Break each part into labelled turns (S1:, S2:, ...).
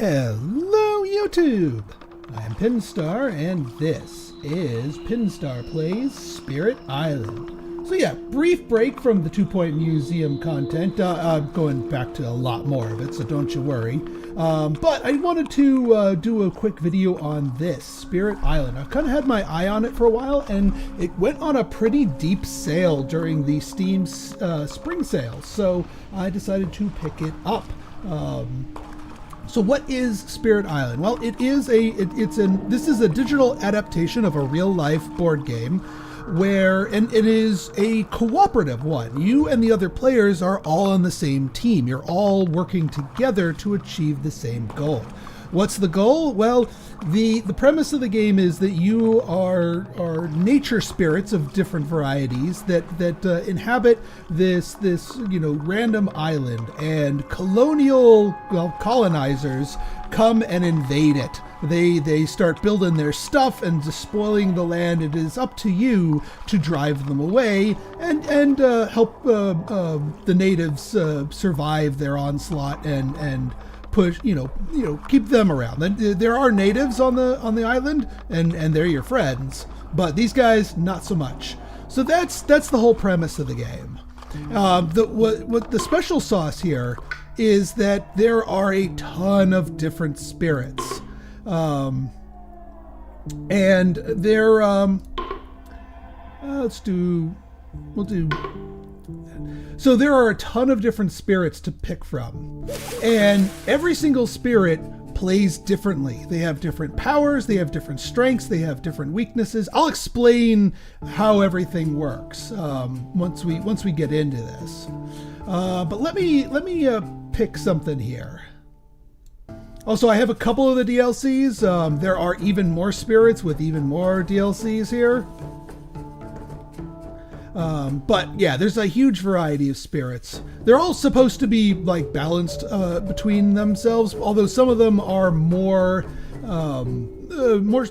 S1: Hello YouTube! I'm Pinstar and this is Pinstar Plays Spirit Island. So yeah, brief break from the 2-Point Museum content. I'm going back to a lot more of it, so don't you worry. But I wanted to do a quick video on this, Spirit Island. I've kind of had my eye on it for a while, and it went on a pretty deep sale during the Steam spring sale, so I decided to pick it up. So what is Spirit Island? Well, this is a digital adaptation of a real-life board game and it is a cooperative one. You and the other players are all on the same team. You're all working together to achieve the same goal. What's the goal? Well, the premise of the game is that you are nature spirits of different varieties that inhabit this random island, and colonizers come and invade it. They start building their stuff and despoiling the land. It is up to you to drive them away and help the natives survive their onslaught and push, keep them around. There are natives on the island, and they're your friends, but these guys not so much. So that's the whole premise of the game. What the special sauce here is that there are a ton of different spirits, and they're So there are a ton of different spirits to pick from, and every single spirit plays differently. They have different powers, they have different strengths, they have different weaknesses. I'll explain how everything works once we get into this. But let me pick something here. Also, I have a couple of the DLCs. There are even more spirits with even more DLCs here. But yeah, there's a huge variety of spirits. They're all supposed to be like balanced between themselves, although some of them are more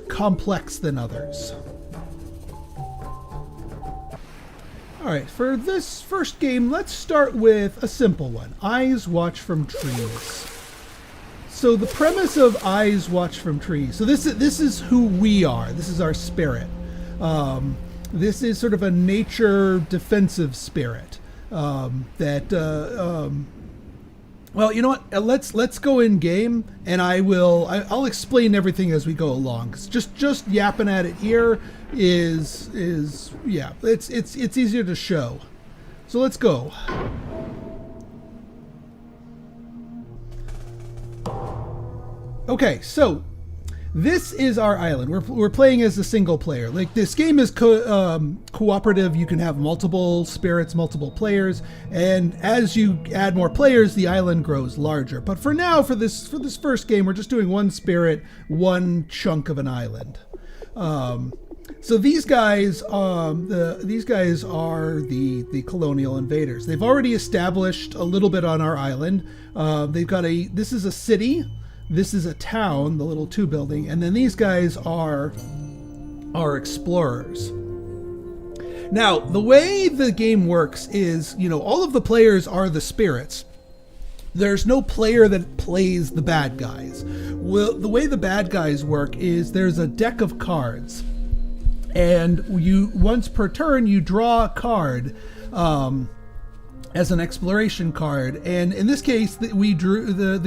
S1: complex than others. Alright, for this first game, let's start with a simple one. Eyes watch from trees. So the premise of Eyes watch from trees. So this is who we are. This is our spirit. This is sort of a nature defensive spirit well, you know what? Let's go in game, and I'll explain everything as we go along. 'Cause just yapping at it here is yeah, it's easier to show. So let's go. Okay, so this is our island. We're playing as a single player. Like, this game is cooperative. You can have multiple spirits, multiple players, and as you add more players, the island grows larger. But for now, for this first game, we're just doing one spirit, one chunk of an island. So these guys are the colonial invaders. They've already established a little bit on our island. This is a city. This is a town, the little 2 building, and then these guys are explorers. Now, the way the game works is, all of the players are the spirits. There's no player that plays the bad guys. Well, the way the bad guys work is there's a deck of cards, and once per turn you draw a card as an exploration card, and in this case the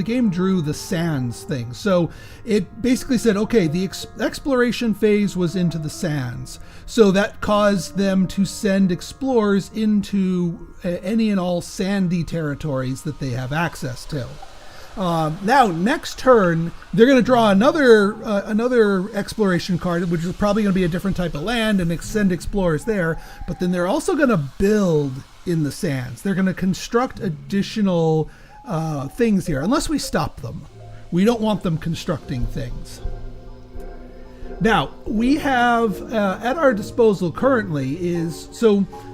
S1: game drew the sands thing. So it basically said, okay, the exploration phase was into the sands, so that caused them to send explorers into any and all sandy territories that they have access to. Now, next turn, they're going to draw another exploration card, which is probably going to be a different type of land, and send explorers there. But then they're also going to build in the sands. They're going to construct additional things here, unless we stop them. We don't want them constructing things. Now, we have at our disposal currently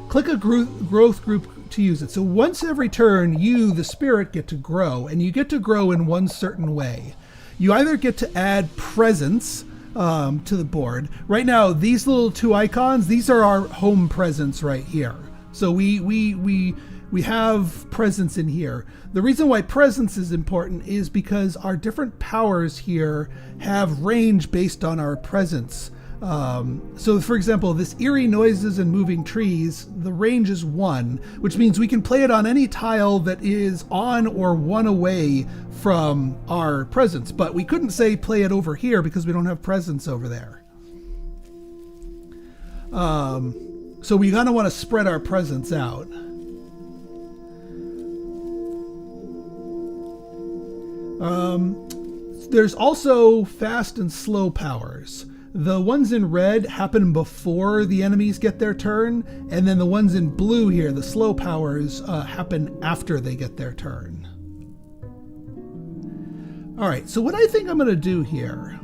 S1: click a growth group to use it. So once every turn, you, the spirit, get to grow, and you get to grow in one certain way. You either get to add presents to the board. Right now, these little 2 icons, these are our home presents right here. So we we have presence in here. The reason why presence is important is because our different powers here have range based on our presence. So for example, this eerie noises and moving trees, the range is 1, which means we can play it on any tile that is on or 1 away from our presence. But we couldn't say play it over here because we don't have presence over there. So we kind of want to spread our presence out. There's also fast and slow powers. The ones in red happen before the enemies get their turn, and then the ones in blue here, the slow powers, happen after they get their turn. All right, so what I think I'm going to do here,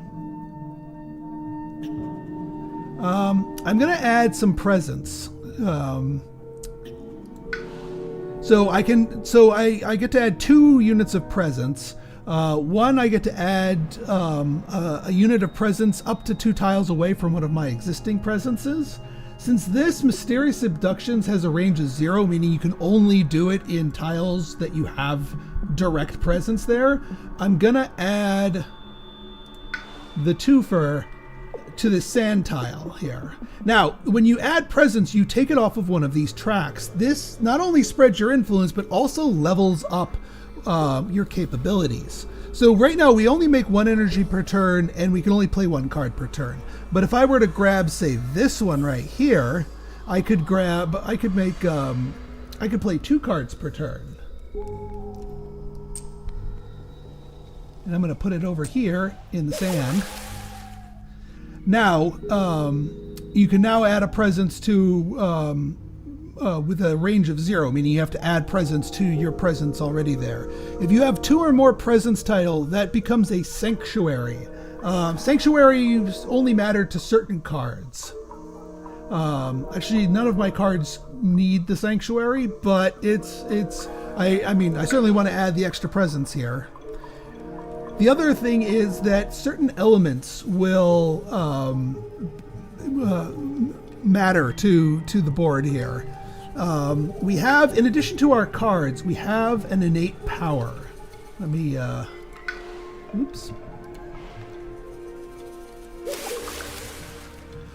S1: I'm going to add some presence. So I get to add 2 units of presence. One, I get to add a unit of presence up to 2 tiles away from one of my existing presences. Since this Mysterious Abductions has a range of 0, meaning you can only do it in tiles that you have direct presence there, I'm gonna add the twofer to the sand tile here. Now, when you add presence, you take it off of one of these tracks. This not only spreads your influence, but also levels up your capabilities. So right now we only make 1 energy per turn and we can only play 1 card per turn. But if I were to grab, say, this one right here, I could play 2 cards per turn. And I'm going to put it over here in the sand. Now, you can now add a presence to with a range of 0, meaning you have to add presence to your presence already there. If you have 2 or more presence title, that becomes a sanctuary. Sanctuaries only matter to certain cards. Actually, none of my cards need the sanctuary, but I mean, I certainly want to add the extra presence here. The other thing is that certain elements will matter to the board here. We have, in addition to our cards, we have an innate power. Let me, oops.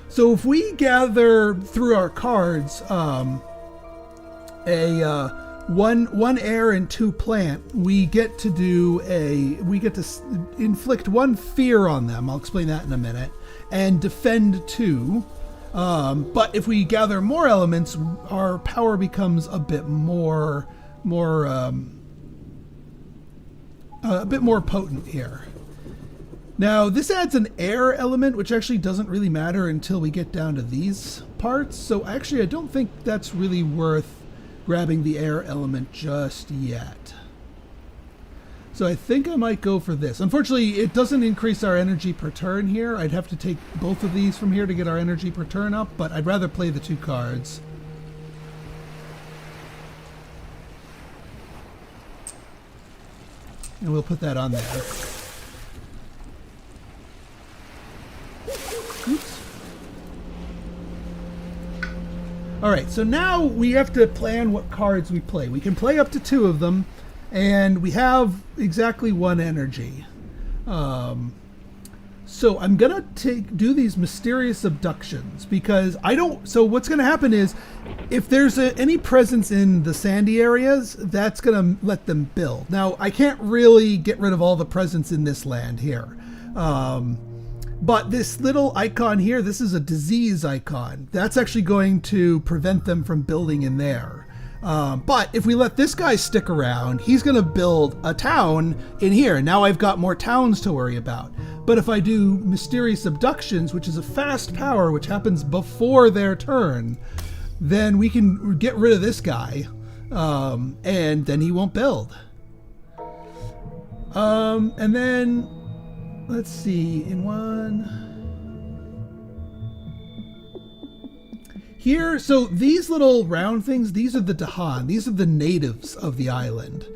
S1: So if we gather through our cards one air and 2 plant, we get to inflict 1 fear on them. I'll explain that in a minute, and defend 2. But if we gather more elements, our power becomes a bit more potent here. Now, this adds an air element, which actually doesn't really matter until we get down to these parts. So actually, I don't think that's really worth grabbing the air element just yet. So I think I might go for this. Unfortunately, it doesn't increase our energy per turn here. I'd have to take both of these from here to get our energy per turn up, but I'd rather play the 2 cards. And we'll put that on there. Oops. All right, so now we have to plan what cards we play. We can play up to 2 of them, and we have exactly 1 energy. So I'm gonna do these Mysterious Abductions because so what's gonna happen is if there's any presence in the sandy areas, that's gonna let them build. Now, I can't really get rid of all the presence in this land here. But this little icon here, this is a disease icon. That's actually going to prevent them from building in there. But if we let this guy stick around, he's going to build a town in here. Now I've got more towns to worry about. But if I do Mysterious Abductions, which is a fast power, which happens before their turn, then we can get rid of this guy, and then he won't build. And then, let's see, in one... Here, so these little round things, these are the Dahan. These are the natives of the island.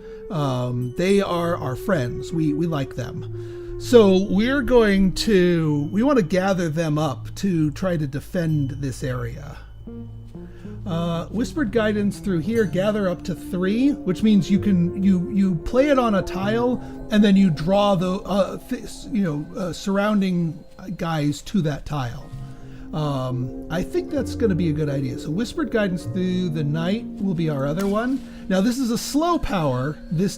S1: They are our friends. We like them. So we want to gather them up to try to defend this area. Whispered guidance through here, gather up to 3, which means you can you play it on a tile and then you draw the surrounding guys to that tile. I think that's going to be a good idea. So whispered guidance through the night will be our other one. Now this is a slow power. This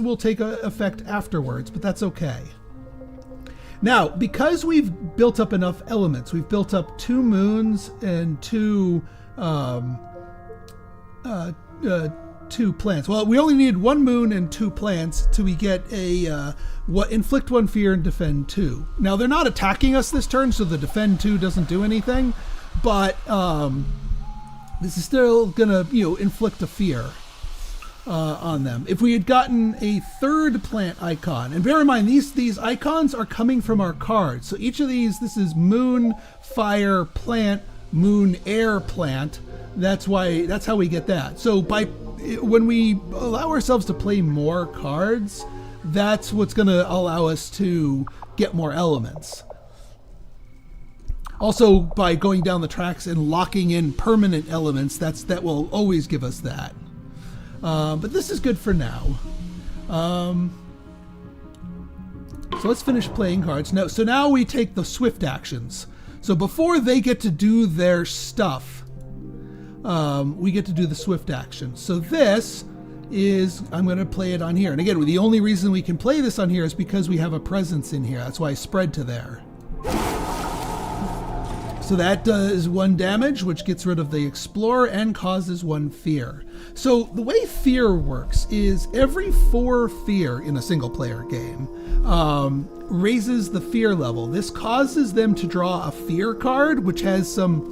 S1: will take effect afterwards, but that's okay. Now, because we've built up enough elements, we've built up 2 moons and 2 plants. Well, we only need 1 moon and 2 plants till we get a inflict 1 fear and defend 2. Now they're not attacking us this turn, so the defend 2 doesn't do anything, but this is still gonna inflict a fear on them. If we had gotten a 3rd plant icon, and bear in mind these icons are coming from our cards, so each of these, this is moon, fire, plant, moon, air, plant. That's how we get that. So when we allow ourselves to play more cards, that's what's going to allow us to get more elements. Also, by going down the tracks and locking in permanent elements, that will always give us that. But this is good for now. So let's finish playing cards. So now we take the swift actions. So before they get to do their stuff, we get to do the swift action. So this is, I'm going to play it on here. And again, the only reason we can play this on here is because we have a presence in here. That's why I spread to there. So that does 1 damage, which gets rid of the explorer and causes 1 fear. So the way fear works is every 4 fear in a single player game raises the fear level. This causes them to draw a fear card, which has some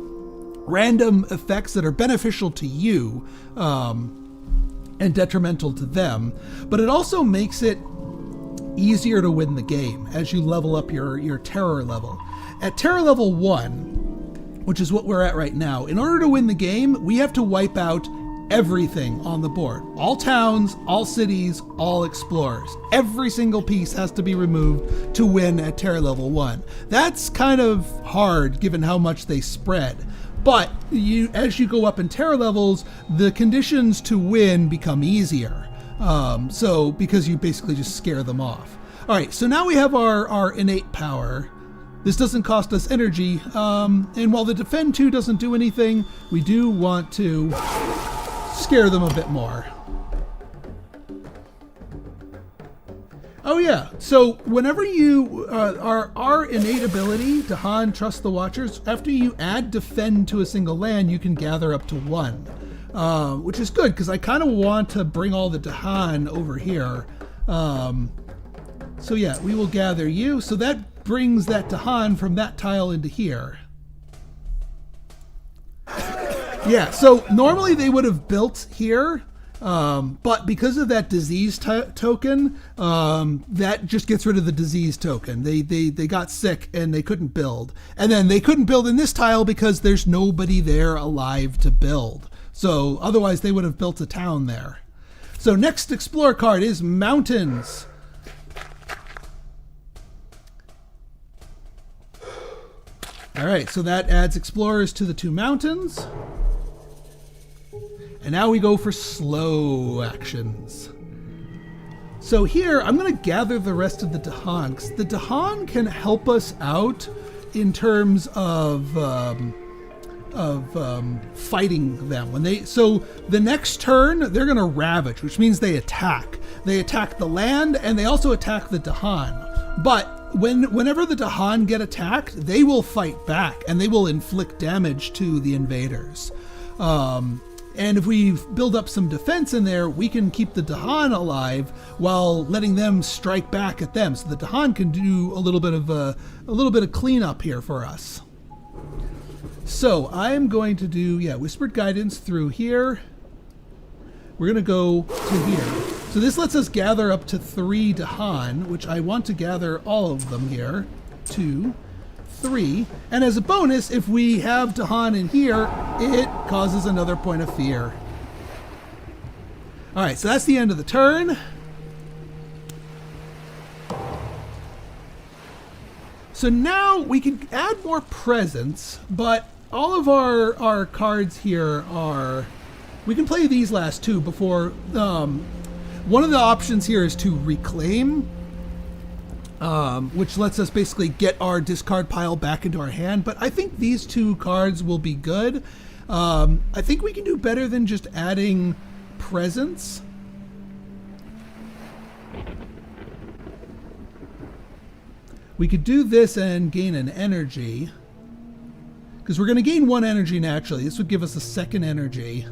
S1: random effects that are beneficial to you and detrimental to them. But it also makes it easier to win the game as you level up your terror level. At terror level 1, which is what we're at right now, in order to win the game, we have to wipe out everything on the board. All towns, all cities, all explorers. Every single piece has to be removed to win at terror level 1. That's kind of hard given how much they spread. But as you go up in terror levels, the conditions to win become easier. So because you basically just scare them off. All right, so now we have our innate power. This doesn't cost us energy, and while the defend 2 doesn't do anything, we do want to scare them a bit more. Oh yeah, so whenever you our innate ability, Dahan, Trust the Watchers, after you add defend to a single land, you can gather up to 1, which is good because I kind of want to bring all the Dahan over here. So yeah, we will gather you. So that brings that Dahan from that tile into here. Yeah, so normally they would have built here, but because of that disease token, that just gets rid of the disease token. They got sick and they couldn't build. And then they couldn't build in this tile because there's nobody there alive to build. So otherwise they would have built a town there. So next Explorer card is Mountains. All right, so that adds explorers to the 2 mountains. And now we go for slow actions. So here, I'm going to gather the rest of the Dahan, because the Dahan can help us out in terms of fighting them. So the next turn, they're going to ravage, which means they attack. They attack the land, and they also attack the Dahan. But whenever the Dahan get attacked, they will fight back and they will inflict damage to the invaders. And if we build up some defense in there, we can keep the Dahan alive while letting them strike back at them. So the Dahan can do a little bit of cleanup here for us. So I'm going to do whispered guidance through here. We're going to go to here. So this lets us gather up to 3 Dahan, which I want to gather all of them here. 2, 3. And as a bonus, if we have Dahan in here, it causes another point of fear. All right, so that's the end of the turn. So now we can add more presence, but all of our cards here are... We can play these last two before... one of the options here is to reclaim, which lets us basically get our discard pile back into our hand. But I think these two cards will be good. I think we can do better than just adding presence. We could do this and gain an energy, because we're going to gain one energy naturally. This would give us a second energy.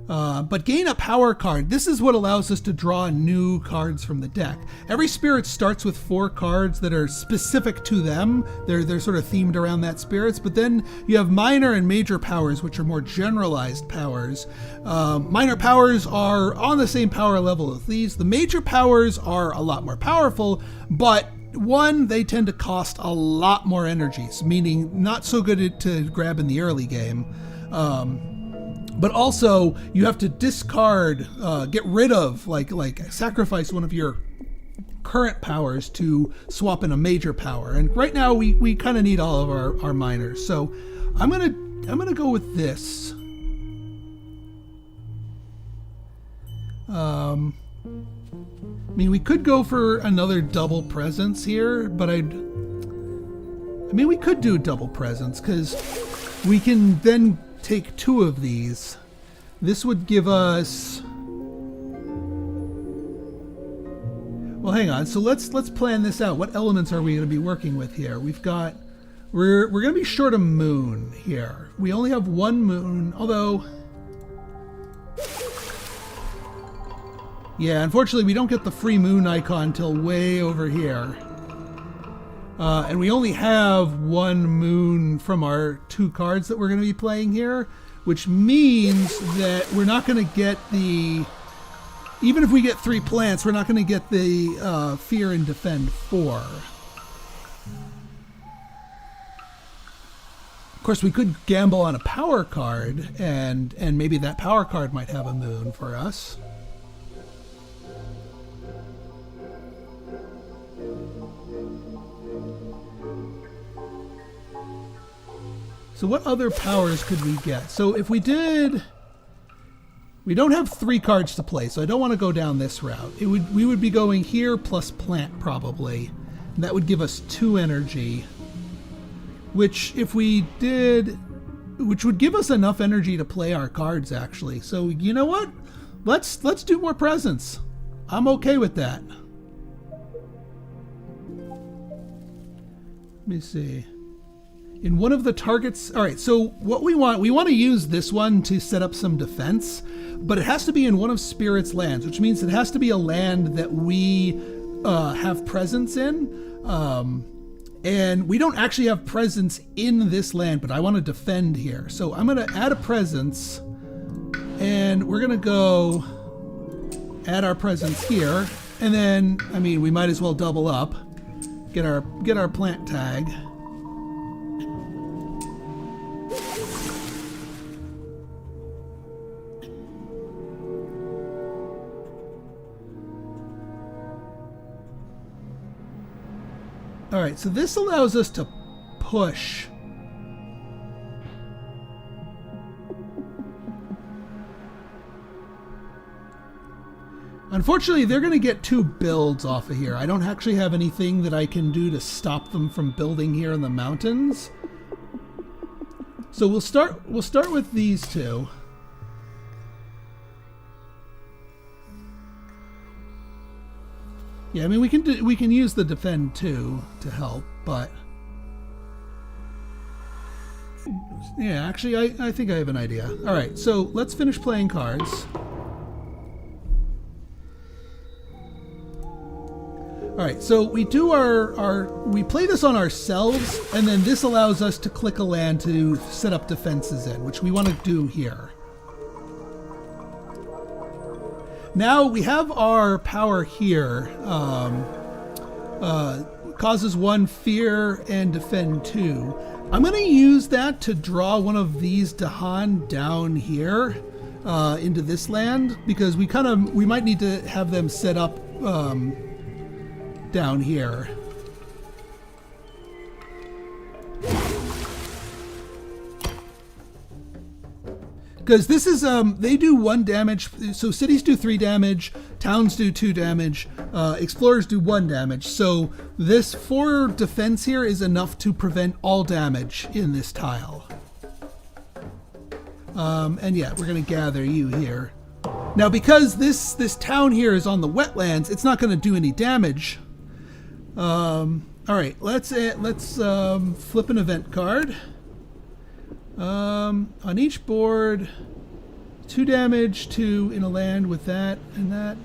S1: But gain a power card. This is what allows us to draw new cards from the deck. Every spirit starts with 4 cards that are specific to them. They're sort of themed around that spirits. But then you have minor and major powers, which are more generalized powers. Minor powers are on the same power level as these. The major powers are a lot more powerful, but one, they tend to cost a lot more energies, meaning not so good to grab in the early game. But also, you have to discard, get rid of, like sacrifice one of your current powers to swap in a major power. And right now, we kind of need all of our minors. So I'm gonna go with this. I mean, we could go for another double presence here, but I mean, we could do double presence because we can then take 2 of these. This would give us... Well, hang on. So let's plan this out. What elements are we going to be working with here? We've got... We're going to be short a moon here. We only have 1 moon, although... Yeah, unfortunately, we don't get the free moon icon till way over here. And we only have 1 moon from our 2 cards that we're going to be playing here, which means that we're not going to get the... Even if we get 3 plants, we're not going to get the fear and defend 4. Of course, we could gamble on a power card, and maybe that power card might have a moon for us. So what other powers could we get? So if we did... We don't have 3 cards to play, so I don't want to go down this route. We would be going here plus plant, probably. And that would give us 2 energy. Which, if we did... Which would give us enough energy to play our cards, actually. So, you know what? Let's do more presents. I'm okay with that. Let me see. In one of the targets... All right, so what we want to use this one to set up some defense, but it has to be in one of Spirit's lands, which means it has to be a land that we have presence in. And we don't actually have presence in this land, but I want to defend here. So I'm going to add a presence, and we're going to go add our presence here. And then, I mean, we might as well double up, get our plant tag. All right, so this allows us to push. Unfortunately, they're going to get 2 builds off of here. I don't actually have anything that I can do to stop them from building here in the mountains. So we'll start with these 2. Yeah, I mean, we can use the defend too to help, but yeah, actually, I think I have an idea. All right, so let's finish playing cards. All right, so we do we play this on ourselves, and then this allows us to click a land to set up defenses in, which we want to do here. Now we have our power here, causes 1 fear and defend 2. I'm going to use that to draw one of these Dahan down here into this land, because we might need to have them set up down here. Because this is, they do 1 damage. So cities do 3 damage, towns do 2 damage, explorers do 1 damage. So this 4 defense here is enough to prevent all damage in this tile. And yeah, we're going to gather you here. Now, because this town here is on the wetlands, it's not going to do any damage. All right, let's flip an event card. On each board, 2 damage to in a land with that and that.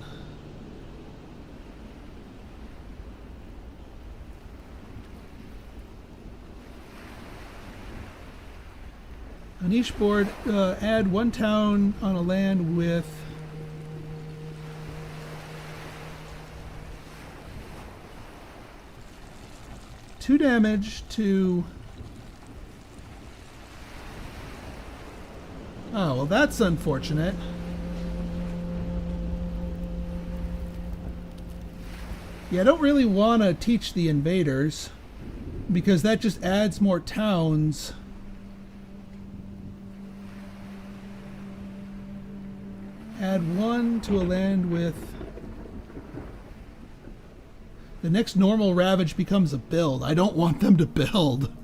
S1: On each board, add 1 town on a land with two damage to... Oh, well, that's unfortunate. Yeah, I don't really want to teach the invaders because that just adds more towns. Add 1 to a land with... The next normal ravage becomes a build. I don't want them to build.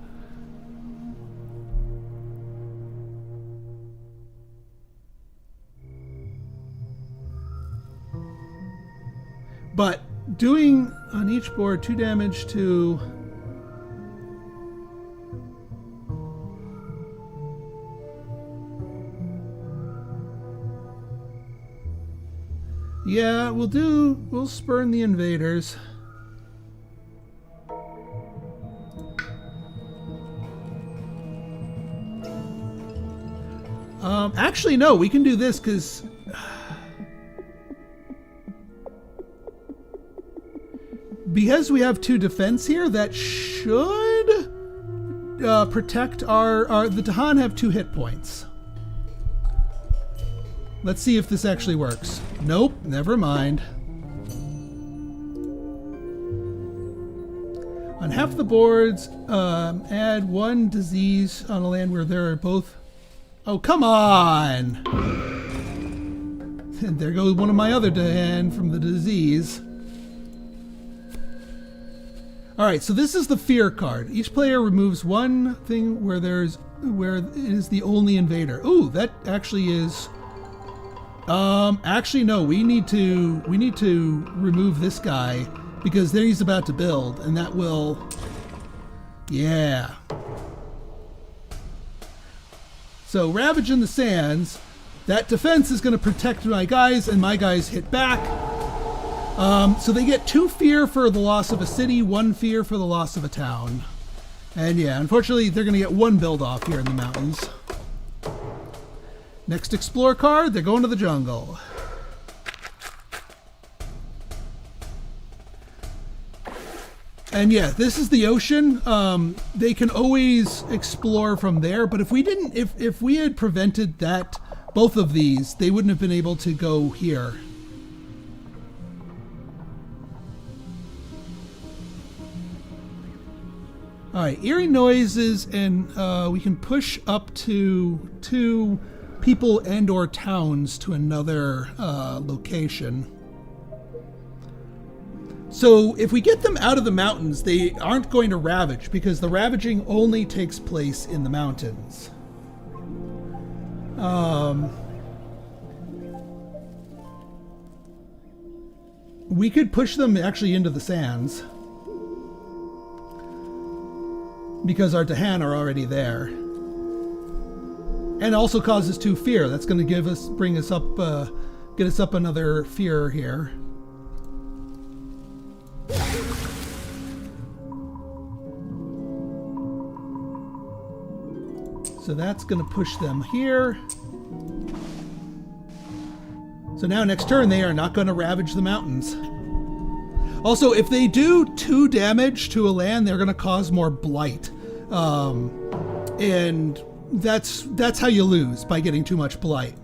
S1: But doing on each board 2 damage to... Yeah, we'll spurn the invaders. Actually, no, we can do this because... Because we have 2 defense here, that should protect our... The Tahan have 2 hit points. Let's see if this actually works. Nope, never mind. On half the boards, add 1 disease on a land where there are both... Oh, come on! And there goes one of my other hand from the disease. Alright, so this is the fear card. Each player removes 1 thing where it is the only invader. Ooh, that actually is... actually no, we need to remove this guy because then he's about to build and that will... Yeah. So Ravage in the Sands, that defense is going to protect my guys and my guys hit back. So they get 2 fear for the loss of a city, 1 fear for the loss of a town. And yeah, unfortunately they're going to get 1 build off here in the mountains. Next Explore card, they're going to the jungle. And yeah, this is the ocean. They can always explore from there, but if we didn't, if we had prevented that, both of these, they wouldn't have been able to go here. All right, eerie noises, and we can push up to 2 people and or towns to another location. So if we get them out of the mountains, they aren't going to ravage because the ravaging only takes place in the mountains. We could push them actually into the sands because our Tahan are already there. And also causes 2 fear. That's going to bring us up, get us up another fear here. So that's going to push them here. So now next turn they are not going to ravage the mountains. Also, if they do 2 damage to a land, they're going to cause more blight. And that's how you lose, by getting too much blight.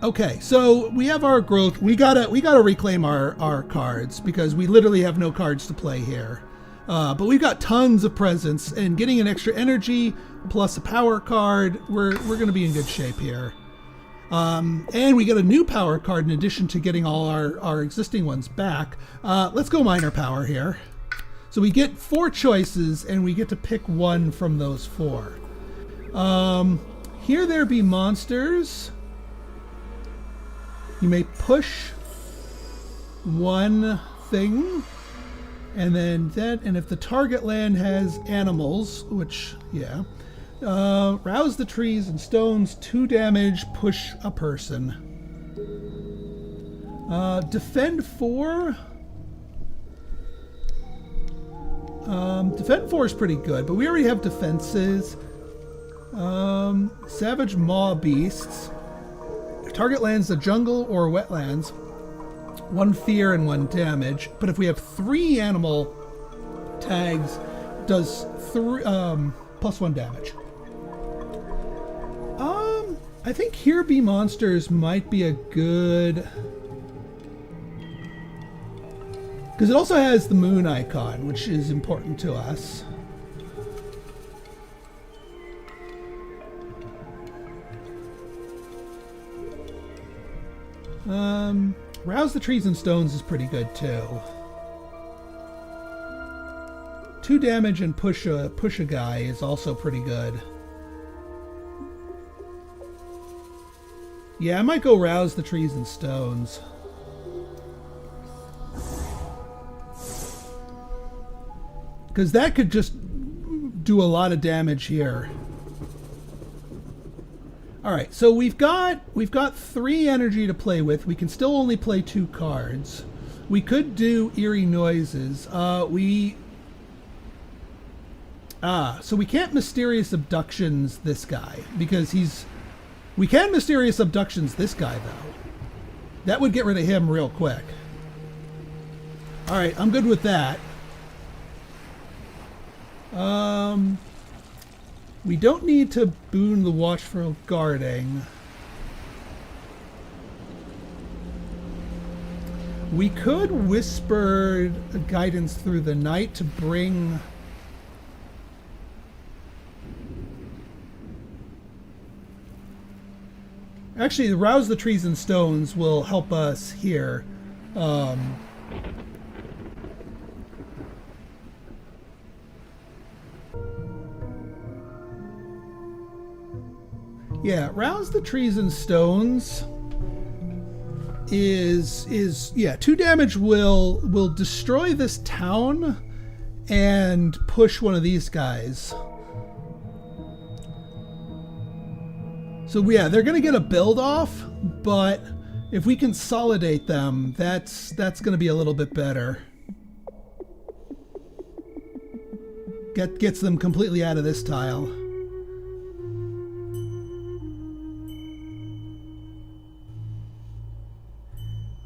S1: Okay, so we have our growth. We gotta reclaim our cards because we literally have no cards to play here. But we've got tons of presence, and getting an extra energy plus a power card. We're going to be in good shape here. And we get a new power card in addition to getting all our existing ones back. Let's go minor power here. So we get 4 choices, and we get to pick one from those 4. Here there be monsters. You may push one thing, and then that, and if the target land has animals, which, yeah, rouse the trees and stones, 2 damage, push a person. Defend 4. Defend 4 is pretty good, but we already have defenses. Savage Maw Beasts. Target lands the jungle or wetlands. 1 fear and 1 damage. But if we have 3 animal tags, does plus 1 damage. I think Here Be Monsters might be a good... because it also has the moon icon, which is important to us. Rouse the Trees and Stones is pretty good too. 2 damage and push a guy is also pretty good. Yeah, I might go Rouse the Trees and Stones. Because that could just do a lot of damage here. Alright, so we've got 3 energy to play with. We can still only play 2 cards. We could do Eerie Noises. So we can't Mysterious Abductions this guy, because we can Mysterious Abductions this guy, though. That would get rid of him real quick. Alright, I'm good with that. We don't need to boon the Watchful Guarding. We could whisper Guidance Through the Night to bring... Actually, Rouse the Trees and Stones will help us here. Yeah, Rouse the Trees and Stones is 2 damage will destroy this town and push one of these guys. So yeah, they're gonna get a build off, but if we consolidate them, that's gonna be a little bit better. Gets them completely out of this tile.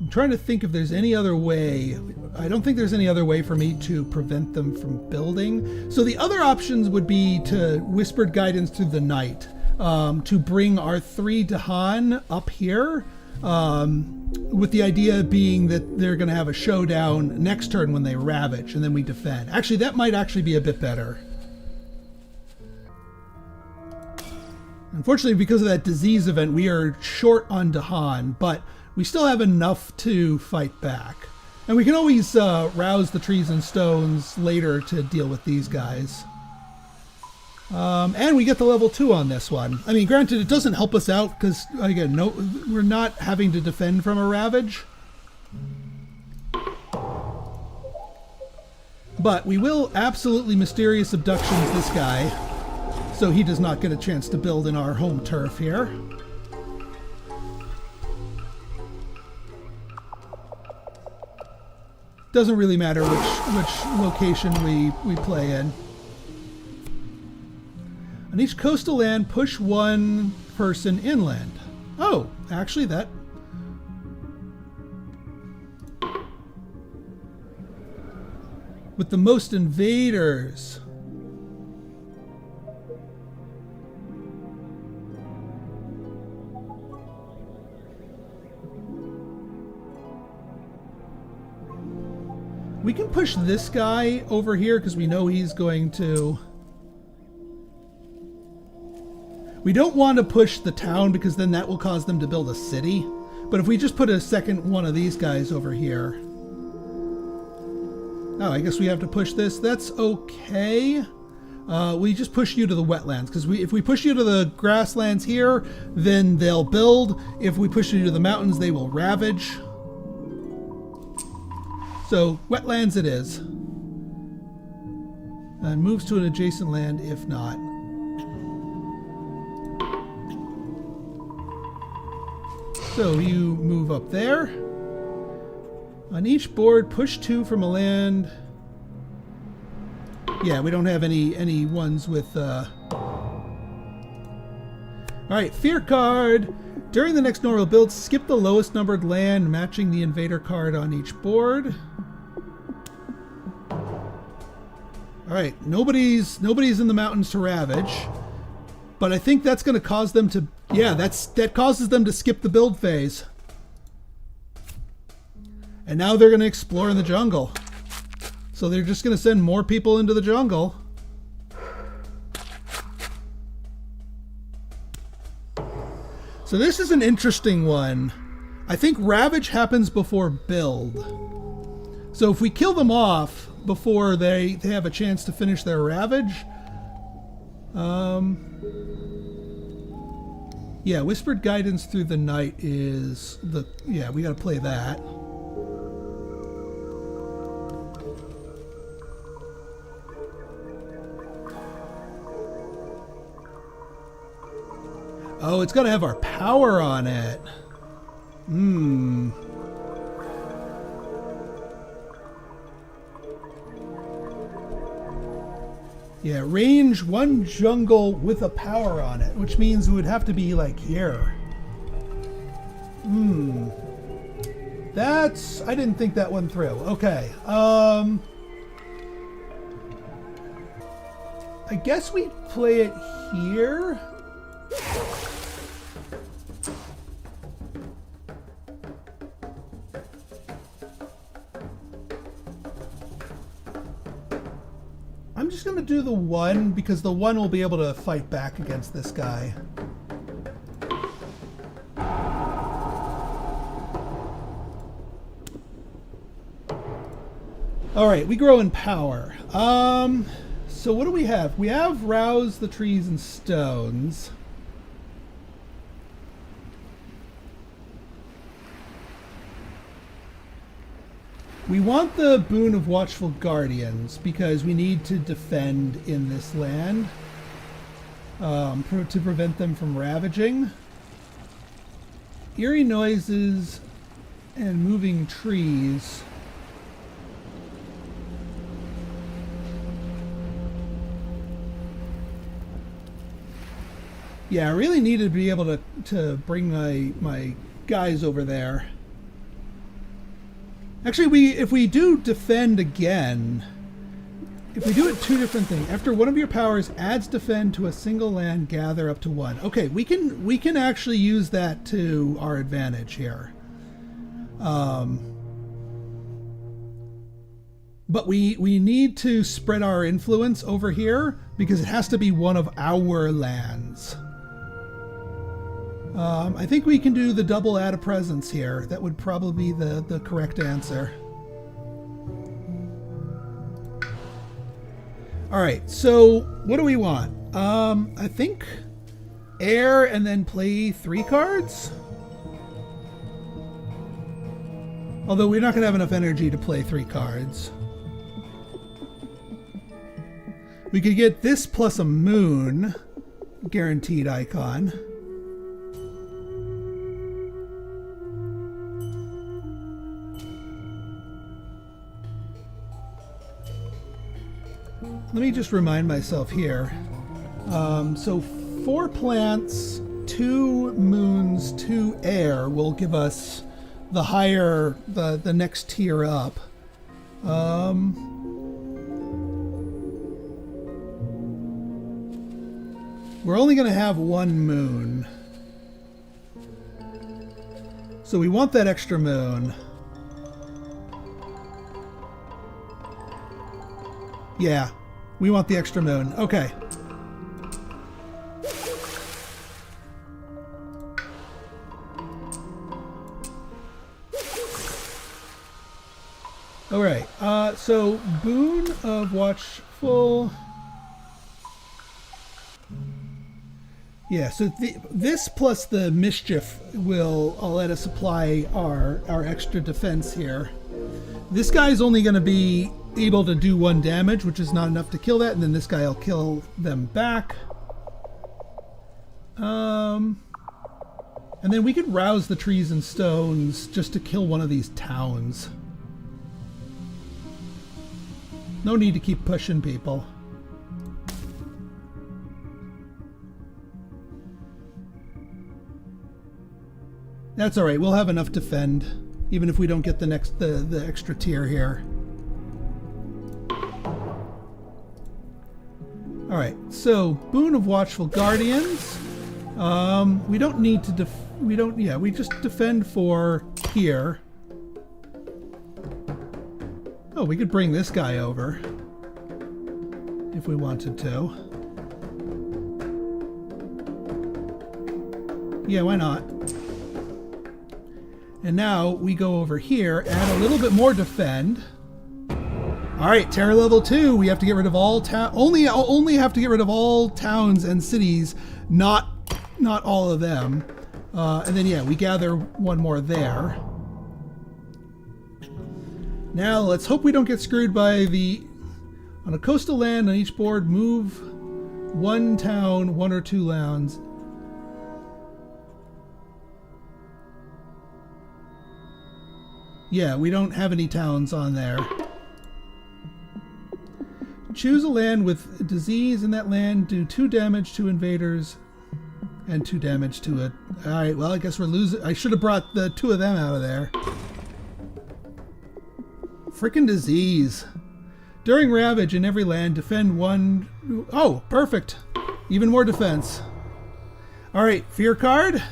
S1: I'm trying to think if there's any other way. I don't think there's any other way for me to prevent them from building. So the other options would be to Whispered Guidance Through the Night, to bring our 3 Dahan up here, with the idea being that they're going to have a showdown next turn when they ravage, and then we defend. Actually, that might actually be a bit better. Unfortunately, because of that disease event, we are short on Dahan, but we still have enough to fight back. And we can always rouse the Trees and Stones later to deal with these guys. And we get the level 2 on this one. I mean, granted, it doesn't help us out because, again, we're not having to defend from a ravage. But we will absolutely Mysterious Abductions this guy, so he does not get a chance to build in our home turf here. Doesn't really matter which location we play in. On each coastal land, push 1 person inland. Oh, actually that... with the most invaders. We can push this guy over here because we know he's going to... We don't want to push the town because then that will cause them to build a city. But if we just put a second one of these guys over here. Oh, I guess we have to push this. That's okay. We just push you to the wetlands, because if we push you to the grasslands here, then they'll build. If we push you to the mountains, they will ravage. So wetlands it is. And moves to an adjacent land if not. So you move up there. On each board, push 2 from a land. Yeah, we don't have any ones with... Alright, fear card. During the next normal build, skip the lowest numbered land, matching the invader card on each board. Alright, nobody's in the mountains to ravage. But I think that's going to cause them to... Yeah, that causes them to skip the build phase. And now they're going to explore in the jungle. So they're just going to send more people into the jungle. So this is an interesting one. I think ravage happens before build. So if we kill them off before they have a chance to finish their ravage... yeah, Whispered Guidance Through the Night is the... Yeah, we got to play that. Oh, it's got to have our power on it. Yeah, range 1 jungle with a power on it, which means it would have to be like here. That's... I didn't think that one through. Okay. I guess we play it here. I'm just going to do the 1 because the 1 will be able to fight back against this guy. Alright, we grow in power. So what do we have? We have Rouse the Trees and Stones. We want the Boon of Watchful Guardians because we need to defend in this land to prevent them from ravaging. Eerie noises and moving trees. Yeah, I really needed to be able to bring my guys over there. Actually, if we do defend again, if we do it 2 different things, after one of your powers adds defend to a single land, gather up to 1. Okay, we can actually use that to our advantage here. But we need to spread our influence over here because it has to be one of our lands. I think we can do the double add a presence here. That would probably be the correct answer. Alright, so what do we want? I think air and then play 3 cards? Although we're not going to have enough energy to play 3 cards. We could get this plus a moon, guaranteed icon. Let me just remind myself here. So 4 plants, 2 moons, 2 air will give us the higher, the next tier up. We're only going to have 1 moon. So we want that extra moon. Yeah. We want the extra moon. Okay. All right. So Boon of Watchful. Yeah. So this plus the mischief will let us apply our extra defense here. This guy's only going to be able to do 1 damage, which is not enough to kill that, and then this guy will kill them back. And then we could rouse the trees and stones just to kill one of these towns. No need to keep pushing people. That's all right. We'll have enough to defend, even if we don't get the extra tier here. All right. So Boon of Watchful Guardians. We don't need to we just defend for here. Oh, we could bring this guy over if we wanted to. Yeah, why not? And now we go over here, add a little bit more defend. All right, terror level 2. We have to get rid of all only have to get rid of all towns and cities, not all of them. And then yeah, we gather 1 more there. Now let's hope we don't get screwed by on a coastal land on each board, move 1 town, 1 or 2 lands. Yeah, we don't have any towns on there. Choose a land with disease in that land, do 2 damage to invaders and 2 damage to it. Alright, well I guess we're losing. I should have brought the 2 of them out of there. Frickin' disease. During Ravage in every land, defend 1... Oh, perfect. Even more defense. Alright, fear card.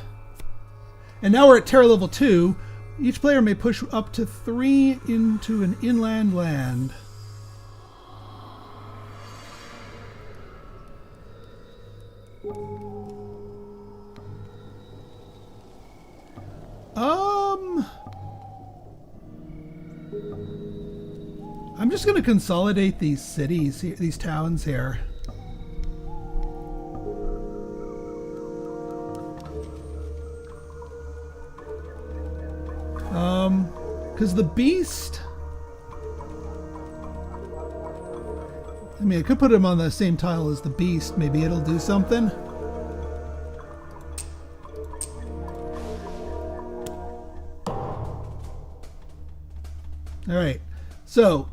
S1: And now we're at terror level 2. Each player may push up to 3 into an inland land. I'm just going to consolidate these cities, these towns here. Because the beast... I mean, I could put him on the same tile as the beast. Maybe it'll do something. Alright, so...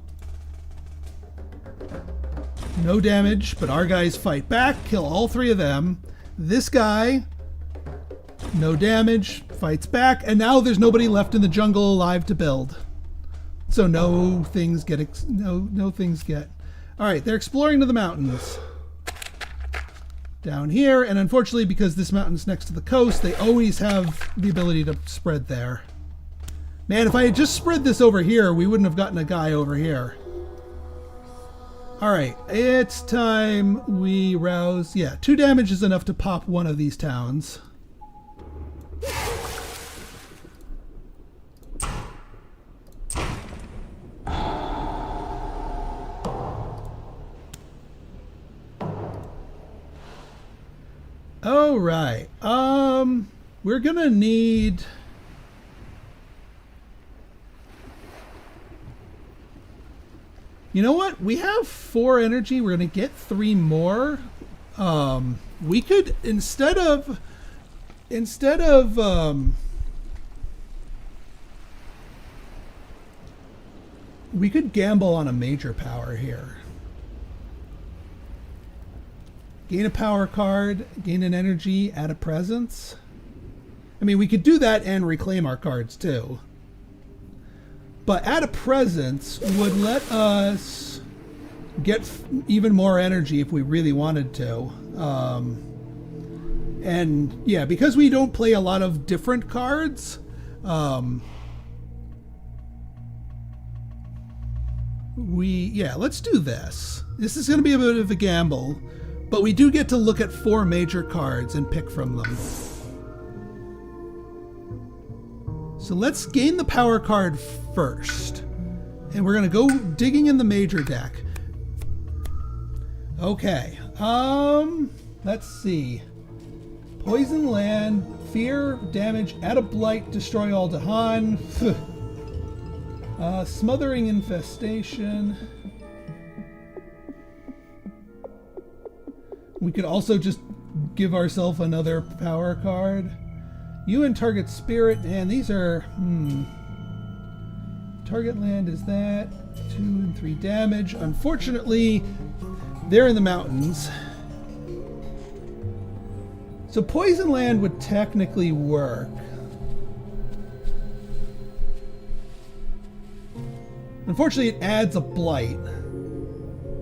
S1: no damage, but our guys fight back, kill all 3 of them. This guy... no damage, fights back, and now there's nobody left in the jungle alive to build. So no things get no things get. All right, they're exploring to the mountains. Down here, and unfortunately because this mountain's next to the coast, they always have the ability to spread there. Man, if I had just spread this over here, we wouldn't have gotten a guy over here. All right, it's time we rouse. Yeah, 2 damage is enough to pop 1 of these towns. All right. We're gonna need... You know what? We have 4 energy. We're gonna get 3 more. We could instead of we could gamble on a major power here. Gain a power card, gain an energy, add a presence. I mean, we could do that and reclaim our cards too. But add a presence would let us get even more energy if we really wanted to. And yeah, because we don't play a lot of different cards, let's do this. This is going to be a bit of a gamble, but we do get to look at 4 major cards and pick from them. So let's gain the power card first. And we're going to go digging in the major deck. Okay. Let's see. Poison land, fear, damage, add a blight, destroy all Dahan. Smothering infestation. We could also just give ourselves another power card. You and target spirit, and these are target land is that 2 and 3 damage. Unfortunately, they're in the mountains. So poison land would technically work. Unfortunately, it adds a blight,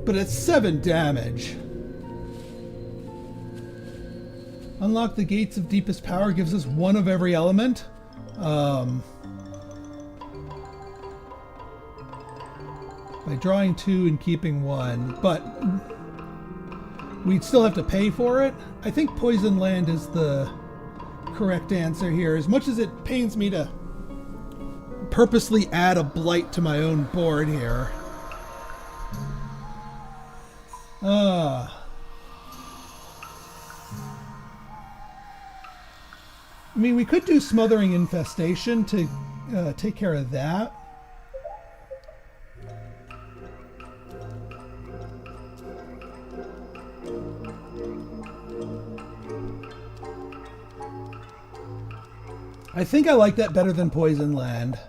S1: but it's 7 damage. Unlock the gates of deepest power gives us 1 of every element. By drawing 2 and keeping 1, but we'd still have to pay for it. I think poison land is the correct answer here. As much as it pains me to purposely add a blight to my own board here. I mean, we could do smothering infestation to take care of that. I think I like that better than poison land.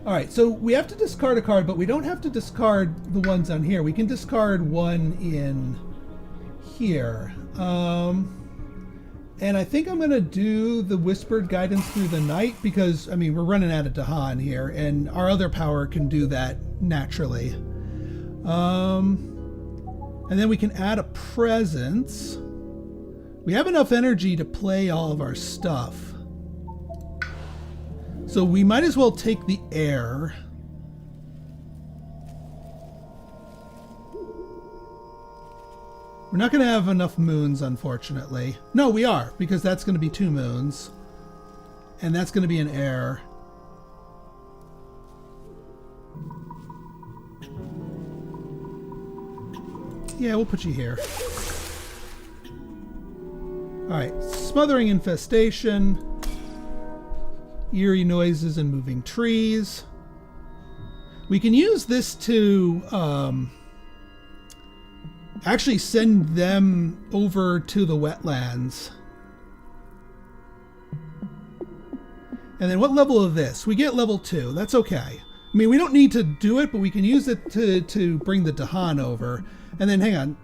S1: Alright, so we have to discard a card, but we don't have to discard the ones on here. We can discard one in here. And I think I'm going to do the Whispered Guidance Through the Night because, I mean, we're running out of Dahan here, and our other power can do that naturally. And then we can add a presence. We have enough energy to play all of our stuff. So we might as well take the air. We're not going to have enough moons, unfortunately. No, we are, because that's going to be 2 moons. And that's going to be an air. Yeah, we'll put you here. Alright, smothering infestation. Eerie noises and moving trees. We can use this to actually send them over to the wetlands. And then what level of this? We get level 2. That's okay. I mean, we don't need to do it, but we can use it to bring the Dahan over. And then, hang on,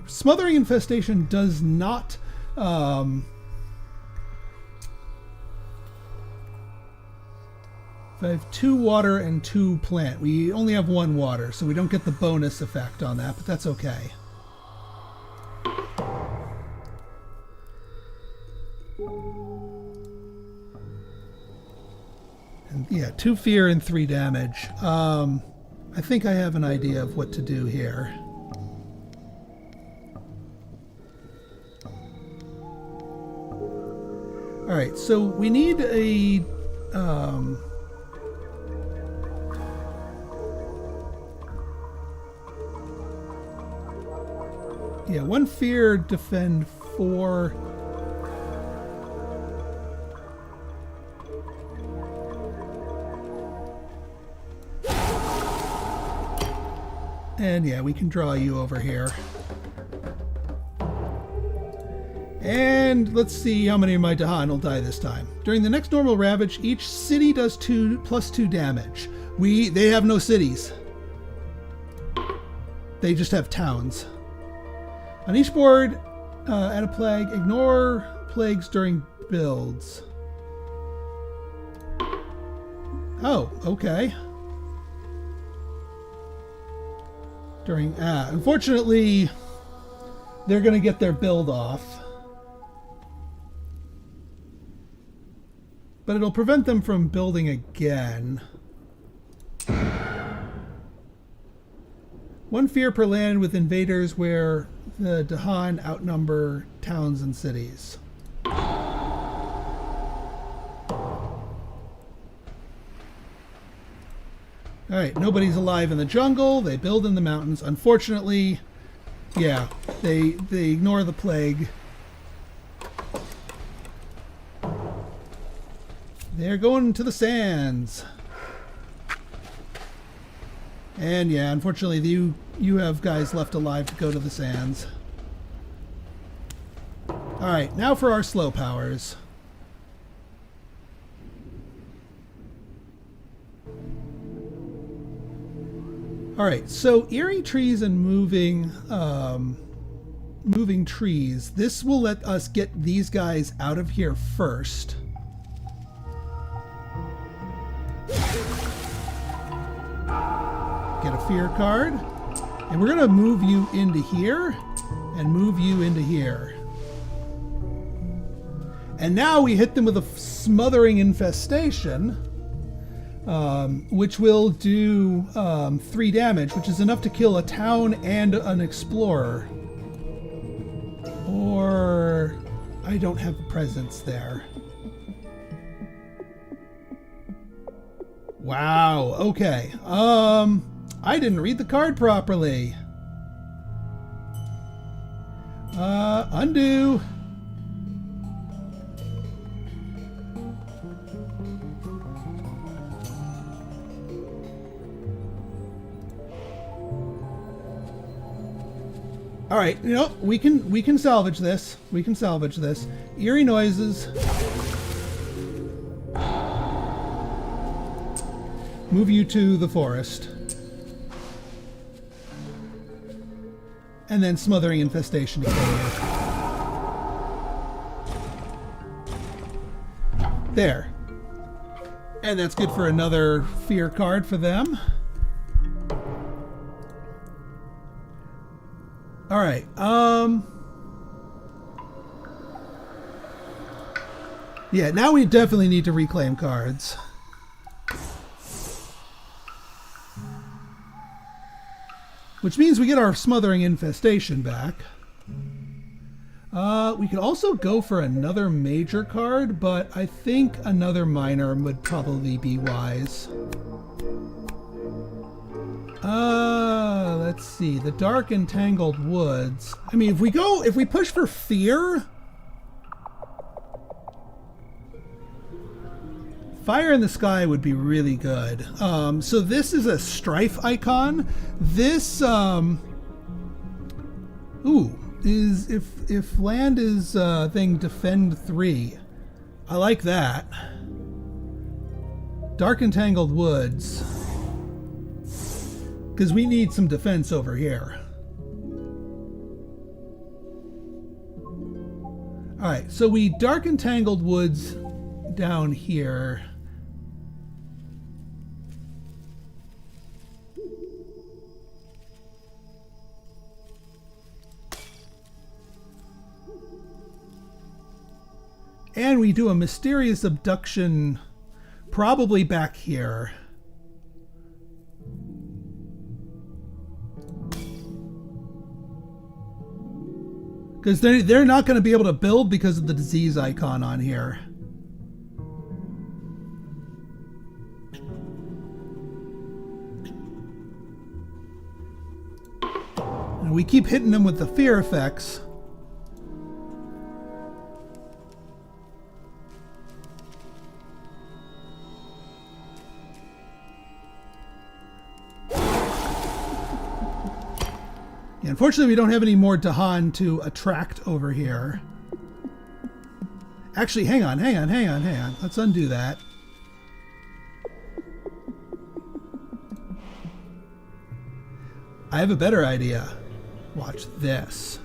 S1: Smothering Infestation does not, I have 2 water and 2 plant. We only have 1 water, so we don't get the bonus effect on that, but that's okay. And yeah, 2 fear and 3 damage. I think I have an idea of what to do here. Alright, so we need a... yeah, 1 fear, defend 4. And yeah, we can draw you over here. And let's see how many of my Dahan will die this time. During the next normal ravage, each city does +2 damage. They have no cities. They just have towns. On each board, add a plague. Ignore plagues during builds. Oh, okay. Unfortunately, they're going to get their build off. But it'll prevent them from building again. 1 fear per land with invaders where the Dahan outnumber towns and cities. All right, nobody's alive in the jungle. They build in the mountains. Unfortunately, yeah, they ignore the plague. They're going to the sands. And yeah, unfortunately, you have guys left alive to go to the sands. All right, now for our slow powers. All right, so eerie trees and moving trees. This will let us get these guys out of here first. Get a fear card. And we're going to move you into here and move you into here. And now we hit them with a smothering infestation, which will do 3 damage, which is enough to kill a town and an explorer. Or I don't have a presence there. Wow, okay. I didn't read the card properly. Undo. All right, you know, we can salvage this. We can salvage this. Eerie noises. Move you to the forest. And then smothering infestation to kill you. There. And that's good for another fear card for them. All right. Yeah, now we definitely need to reclaim cards. Which means we get our smothering infestation back. We could also go for another major card, but I think another minor would probably be wise. Let's see. The dark and tangled woods. I mean, if we push for fear, fire in the sky would be really good. So this is a strife icon. This, is if land is thing defend 3. I like that. Dark and tangled woods. Because we need some defense over here. Alright, so we dark and tangled woods down here. And we do a mysterious abduction probably back here. Because they're not going to be able to build because of the disease icon on here. And we keep hitting them with the fear effects. Unfortunately, we don't have any more Dahan to attract over here. Actually, hang on. Let's undo that. I have a better idea. Watch this.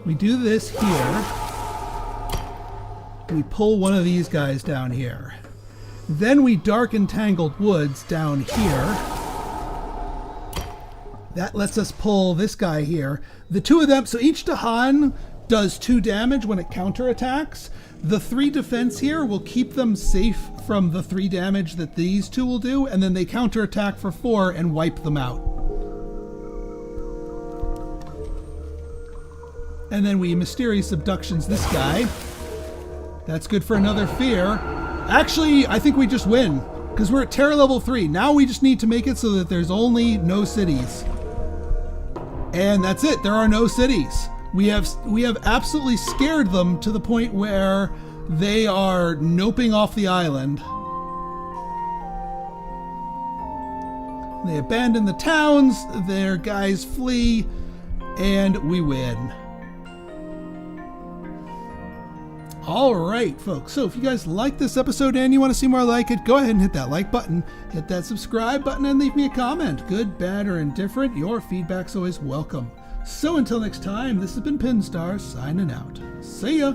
S1: We do this here. We pull one of these guys down here. Then we dark and tangled woods down here. That lets us pull this guy here. The 2 of them, so each Dahan does 2 damage when it counterattacks. The 3 defense here will keep them safe from the 3 damage that these 2 will do, and then they counterattack for 4 and wipe them out. And then we mysterious abductions this guy. That's good for another fear. Actually, I think we just win because we're at terror level 3. Now we just need to make it so that there's only no cities. And that's it. There are no cities. We have absolutely scared them to the point where they are noping off the island. They abandon the towns, their guys flee, and we win. All right, folks. So if you guys like this episode and you want to see more like it, go ahead and hit that like button, hit that subscribe button, and leave me a comment. Good, bad, or indifferent, your feedback's always welcome. So until next time, this has been Pinstar signing out. See ya!